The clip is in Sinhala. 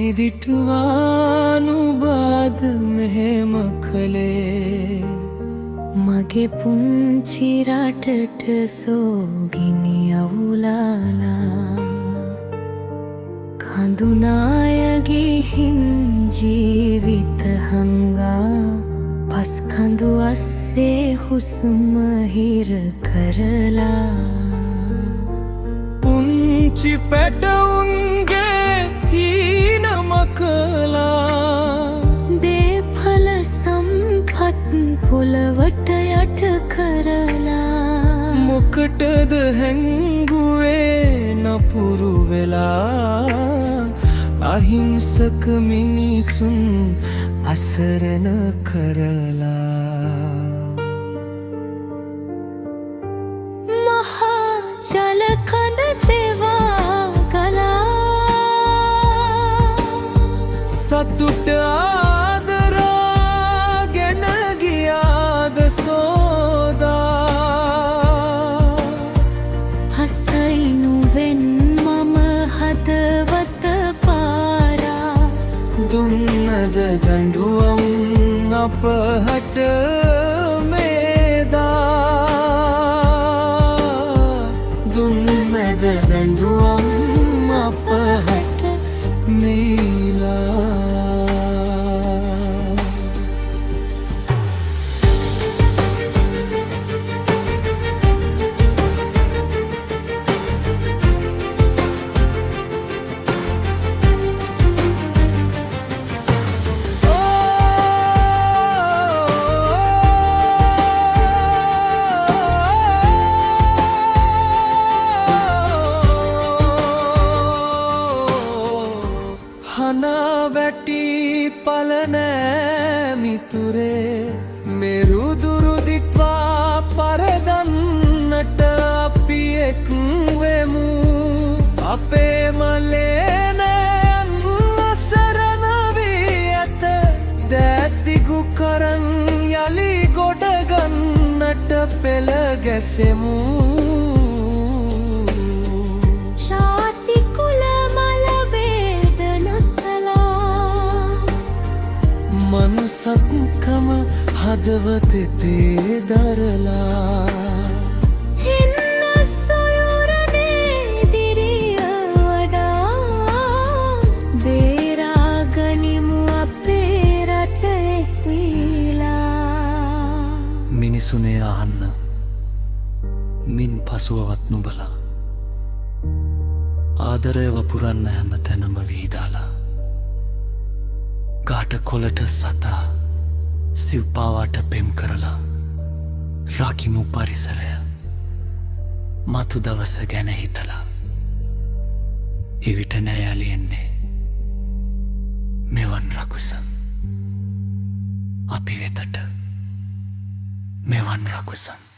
මිදිටුවානුබාද මෙහෙම කළේ මගේ පුංචි රටට සෝගිනි අවුලාලා කඳුනාය ගිහින් ජීවිත හංගා පස් කඳු අස්සේ හුස්ම හිර කරලා පුංචි පැටවුන්ගේ හීනම කළා දේපල සම්පත් පොළවට යට කරලා මොකටද හැංගුවේ නපුරු වෙලා අහිංසක මිනිසුන් අසරණ කරලා මහා ජල කඳ තෙවා ගලා සතුට ආදරාගෙන ගියාද සෝදා හසයිනුවෙන් මම හදවත පාරා දුන්නද දඬුවම් අපහට මේදා දුන්නද දඬුවම් අපහට මේලා හනා වැටි පලනෑ මිතුරේ මෙරුදුරු දිට්වා පරදන්නට අපි එක්වෙමු අපේ මලේනෑන් අසරණ වී ඇත දෑතිගු කරන් යළි ගොඩගන්නට පෙළ ගැසෙමු මනුසත්කම හදවතේ දරලා හින්න සොයුරනේ දිරිය වඩා බේරාගනිමු අපේ රට එක්වීලා මිනිසුනේ අහන්න මින් පසුවවත් නුබලා ආදරය වපුරන්න හැම තැනම වීදාලා ගාට කොලට සතා සිව්පාවාට පෙම් කරලා රකිමු පරිසරය මතු දවස ගැන හිතලා එවිට නෑයලියෙන්නේ මෙවන් රකුසම් අපි වෙතට මෙවන් රකුසම්